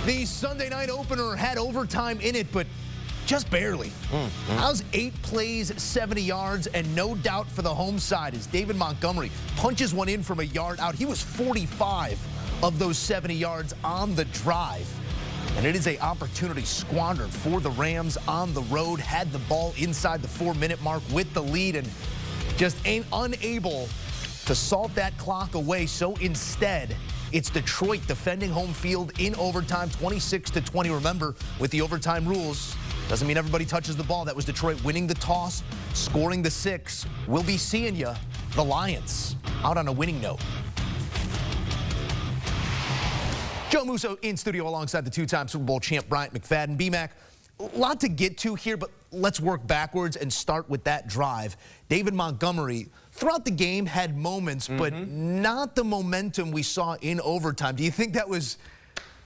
The Sunday night opener had overtime in it, but just barely. That was 8 plays, 70 yards, and no doubt for the home side as David Montgomery punches one in from a yard out. He was 45 of those 70 yards on the drive. And it is an opportunity squandered for the Rams on the road. Had the ball inside the 4-minute mark with the lead and just ain't unable to salt that clock away. So instead, it's Detroit defending home field in overtime, 26-20. Remember, with the overtime rules, doesn't mean everybody touches the ball. That was Detroit winning the toss, scoring the 6. We'll be seeing you, the Lions, out on a winning note. Joe Musso in studio alongside the 2-time Super Bowl champ Bryant McFadden. B-Mac, a lot to get to here, but let's work backwards and start with that drive. David Montgomery, throughout the game, had moments, but not the momentum we saw in overtime. Do you think that was,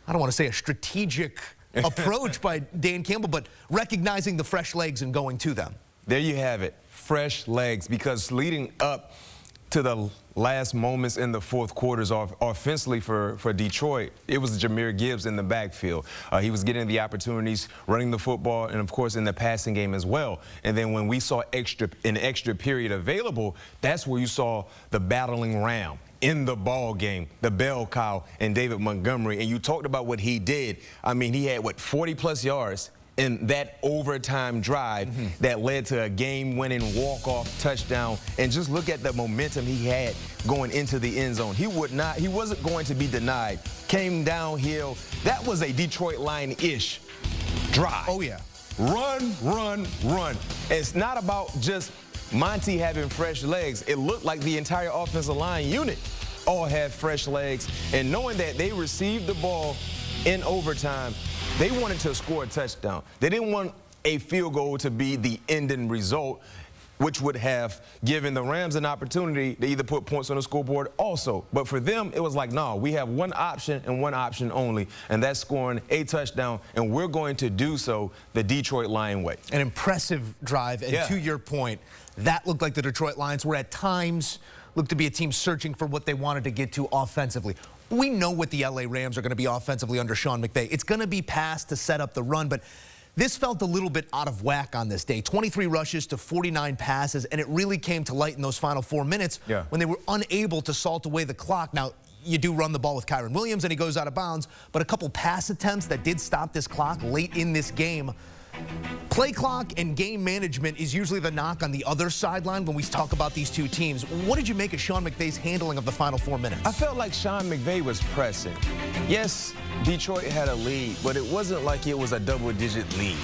I don't want to say a strategic approach by Dan Campbell, but recognizing the fresh legs and going to them? There you have it, fresh legs, because leading up to the last moments in the fourth quarters offensively for Detroit, it was Jahmyr Gibbs in the backfield. He was getting the opportunities, running the football, and of course in the passing game as well. And then when we saw an extra period available, that's where you saw the battling ram in the ball game, the bell cow and David Montgomery. And you talked about what he did. I mean, he had, what, 40-plus yards in that overtime drive that led to a game-winning walk-off touchdown. And just look at the momentum he had going into the end zone. He wasn't going to be denied. Came downhill. That was a Detroit Lion-ish drive. Oh, yeah. Run, run, run. It's not about just Monty having fresh legs. It looked like the entire offensive line unit all had fresh legs. And knowing that they received the ball in overtime, they wanted to score a touchdown. They didn't want a field goal to be the ending result, which would have given the Rams an opportunity to either put points on the scoreboard also. But for them, it was like, no, we have one option and one option only, and that's scoring a touchdown, and we're going to do so the Detroit Lion way. An impressive drive, and to your point, that looked like the Detroit Lions were at times looked to be a team searching for what they wanted to get to offensively. We know what the LA Rams are going to be offensively under Sean McVay. It's going to be pass to set up the run, but this felt a little bit out of whack on this day. 23 rushes to 49 passes, and it really came to light in those final 4 minutes when they were unable to salt away the clock. Now, you do run the ball with Kyren Williams, and he goes out of bounds, but a couple pass attempts that did stop this clock late in this game. Play clock and game management is usually the knock on the other sideline when we talk about these two teams. What did you make of Sean McVay's handling of the final 4 minutes? I felt like Sean McVay was pressing. Yes, Detroit had a lead, but it wasn't like it was a double-digit lead.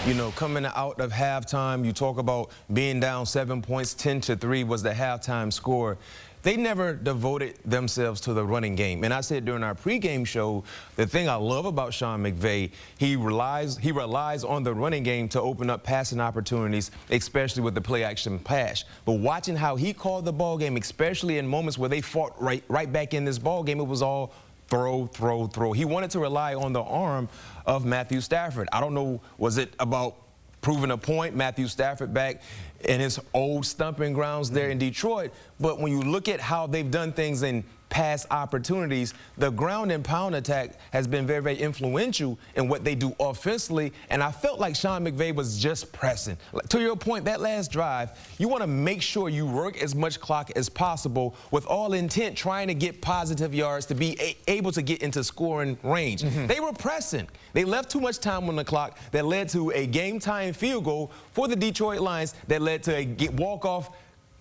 You know, coming out of halftime, you talk about being down 7 points, 10-3 was the halftime score. They never devoted themselves to the running game. And I said during our pregame show, the thing I love about Sean McVay, he relies on the running game to open up passing opportunities, especially with the play-action pass. But watching how he called the ball game, especially in moments where they fought right back in this ball game, it was all throw, throw, throw. He wanted to rely on the arm of Matthew Stafford. I don't know, was it about proving a point, Matthew Stafford back in his old stomping grounds there in Detroit, but when you look at how they've done things in past opportunities, the ground and pound attack has been very, very influential in what they do offensively, and I felt like Sean McVay was just pressing. To your point, that last drive, you want to make sure you work as much clock as possible with all intent trying to get positive yards to be able to get into scoring range. They were pressing. They left too much time on the clock that led to a game-time field goal for the Detroit Lions that led to a walk-off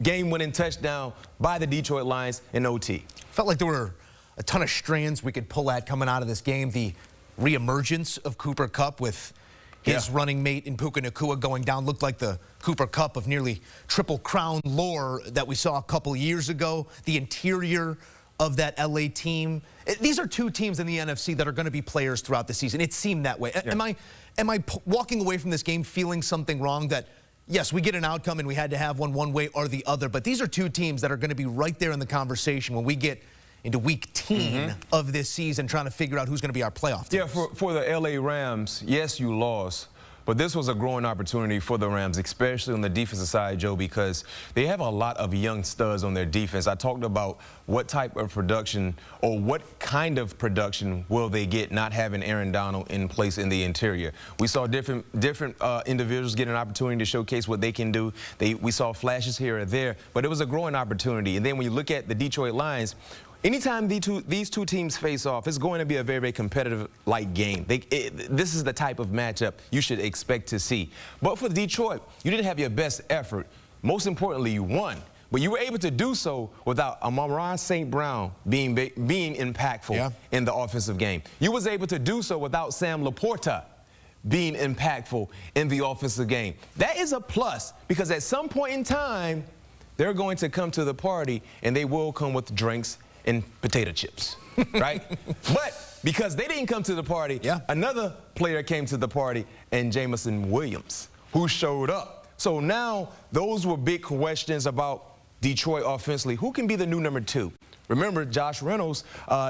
game-winning touchdown by the Detroit Lions in OT. Felt like there were a ton of strands we could pull at coming out of this game. The reemergence of Cooper Kupp with his running mate in Puka Nacua going down looked like the Cooper Kupp of nearly Triple Crown lore that we saw a couple years ago. The interior of that LA team. These are two teams in the NFC that are going to be players throughout the season. It seemed that way. Am I walking away from this game feeling something wrong that, yes, we get an outcome and we had to have one way or the other, but these are two teams that are going to be right there in the conversation when we get into week 10 of this season trying to figure out who's going to be our playoff teams. Yeah, for the LA Rams, yes, you lost, But this was a growing opportunity for the Rams, especially on the defensive side, Joe, because they have a lot of young studs on their defense. I talked about what type of production or what kind of production will they get not having Aaron Donald in place in the interior. We saw different individuals get an opportunity to showcase what they can do. We saw flashes here or there, but it was a growing opportunity. And then when you look at the Detroit Lions, anytime these two teams face off, it's going to be a very, very competitive-like game. This is the type of matchup you should expect to see. But for Detroit, you didn't have your best effort. Most importantly, you won. But you were able to do so without Amon-Ra St. Brown being impactful in the offensive game. You was able to do so without Sam Laporta being impactful in the offensive game. That is a plus, because at some point in time, they're going to come to the party, and they will come with drinks and potato chips, right? But because they didn't come to the party, another player came to the party, and Jameson Williams, who showed up. So now those were big questions about Detroit offensively. Who can be the new number 2? Remember, Josh Reynolds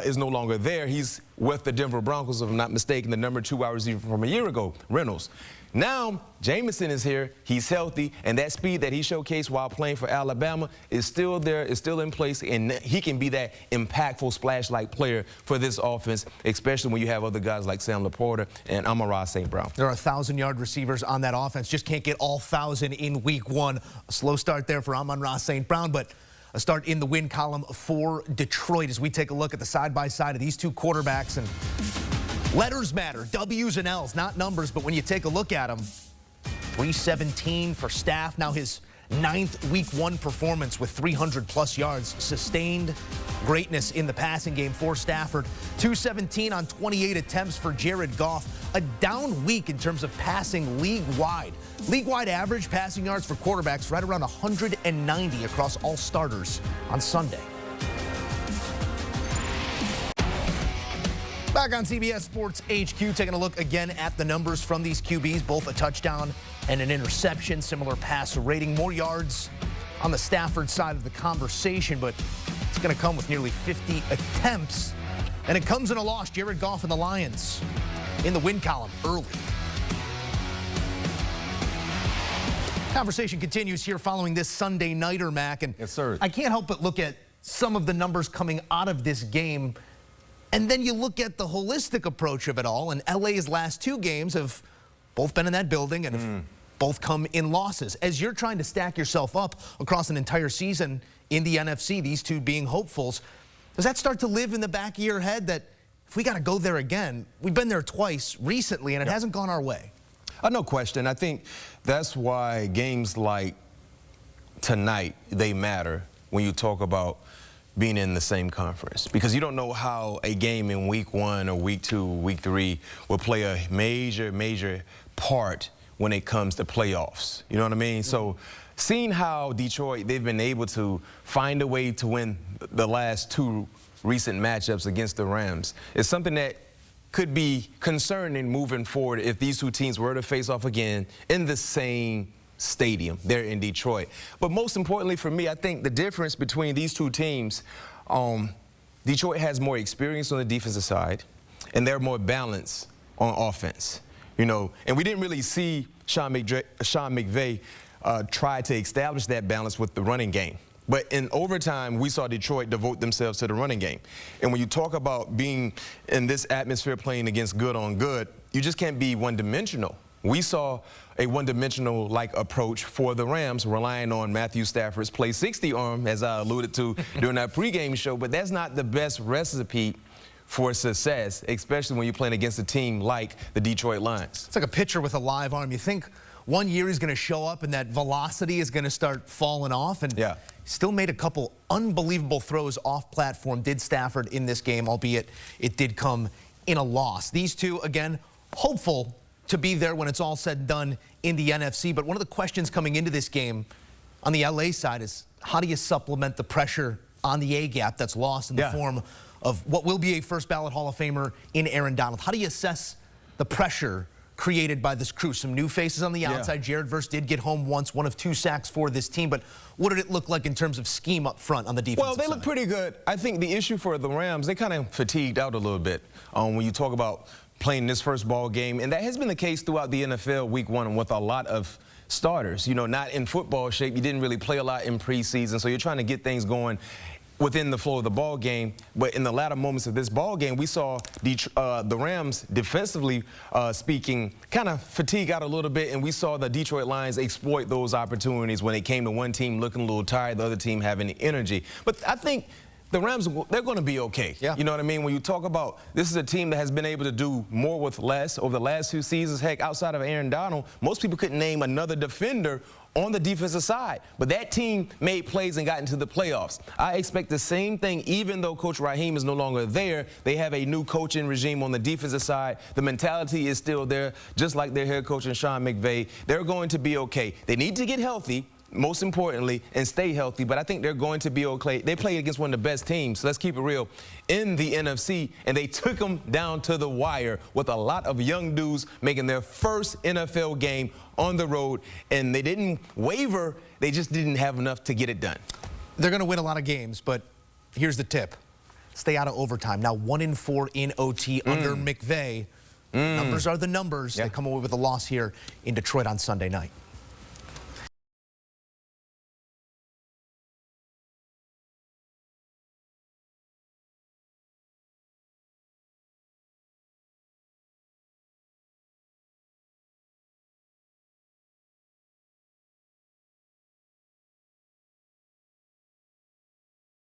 is no longer there. He's with the Denver Broncos, if I'm not mistaken, the number 2 wide receiver from a year ago, Reynolds. Now, Jameson is here. He's healthy, and that speed that he showcased while playing for Alabama is still there, is still in place, and he can be that impactful splash-like player for this offense, especially when you have other guys like Sam Laporta and Amon-Ra St. Brown. There are 1,000-yard receivers on that offense. Just can't get all 1,000 in week 1. A slow start there for Amon-Ra St. Brown, but a start in the win column for Detroit as we take a look at the side-by-side of these two quarterbacks. And letters matter, W's and L's, not numbers, but when you take a look at them, 317 for Staff, now his 9th week 1 performance with 300+ yards, sustained greatness in the passing game for Stafford. 217 on 28 attempts for Jared Goff, a down week in terms of passing league-wide. League-wide average passing yards for quarterbacks right around 190 across all starters on Sunday. Back on CBS Sports HQ, taking a look again at the numbers from these QBs, both a touchdown and an interception, similar passer rating, more yards on the Stafford side of the conversation, but it's going to come with nearly 50 attempts, and it comes in a loss. Jared Goff and the Lions in the win column early. Conversation continues here following this Sunday nighter, Mac, and yes, sir. I can't help but look at some of the numbers coming out of this game. And then you look at the holistic approach of it all, and LA's last 2 games have both been in that building and have both come in losses. As you're trying to stack yourself up across an entire season in the NFC, these two being hopefuls, does that start to live in the back of your head that if we got to go there again, we've been there twice recently and it hasn't gone our way? No question. I think that's why games like tonight, they matter when you talk about being in the same conference, because you don't know how a game in week 1 or week 2, week 3 will play a major part when it comes to playoffs. You know what I mean? So seeing how Detroit, they've been able to find a way to win the last 2 recent matchups against the Rams is something that could be concerning moving forward if these 2 teams were to face off again in the same stadium there in Detroit. But most importantly for me, I think the difference between these 2 teams, Detroit has more experience on the defensive side, and they're more balanced on offense. You know, and we didn't really see Sean McVay try to establish that balance with the running game. But in overtime, we saw Detroit devote themselves to the running game. And when you talk about being in this atmosphere playing against good on good, you just can't be one-dimensional. We saw a one-dimensional-like approach for the Rams, relying on Matthew Stafford's play 60 arm, as I alluded to during that pregame show. But that's not the best recipe for success, especially when you're playing against a team like the Detroit Lions. It's like a pitcher with a live arm. You think one year he's going to show up and that velocity is going to start falling off, and still made a couple unbelievable throws off platform, did Stafford in this game, albeit it did come in a loss. These two, again, hopeful to be there when it's all said and done in the NFC. But one of the questions coming into this game on the LA side is, how do you supplement the pressure on the A-gap that's lost in the form of what will be a first ballot Hall of Famer in Aaron Donald? How do you assess the pressure created by this crew? Some new faces on the outside. Jared Verse did get home once, 1 of 2 sacks for this team. But what did it look like in terms of scheme up front on the defensive side? Well, they look pretty good. I think the issue for the Rams, they kind of fatigued out a little bit. When you talk about playing this first ball game, and that has been the case throughout the NFL week 1 with a lot of starters. You know, not in football shape. You didn't really play a lot in preseason, so you're trying to get things going within the flow of the ball game. But in the latter moments of this ball game, we saw the Rams, defensively speaking, kind of fatigue out a little bit, and we saw the Detroit Lions exploit those opportunities when it came to one team looking a little tired, the other team having energy. But I think the Rams, they're going to be okay. Yeah. You know what I mean? When you talk about this is a team that has been able to do more with less over the last 2 seasons. Heck, outside of Aaron Donald, most people couldn't name another defender on the defensive side. But that team made plays and got into the playoffs. I expect the same thing, even though Coach Raheem is no longer there. They have a new coaching regime on the defensive side. The mentality is still there, just like their head coach, Sean McVay. They're going to be okay. They need to get healthy, most importantly, and stay healthy, but I think they're going to be okay. They played against one of the best teams, let's keep it real, in the NFC, and they took them down to the wire with a lot of young dudes making their first NFL game on the road, and they didn't waver, they just didn't have enough to get it done. They're going to win a lot of games, but here's the tip. Stay out of overtime. Now 1-4 in OT under McVay. Numbers are the numbers. Yeah. They come away with a loss here in Detroit on Sunday night.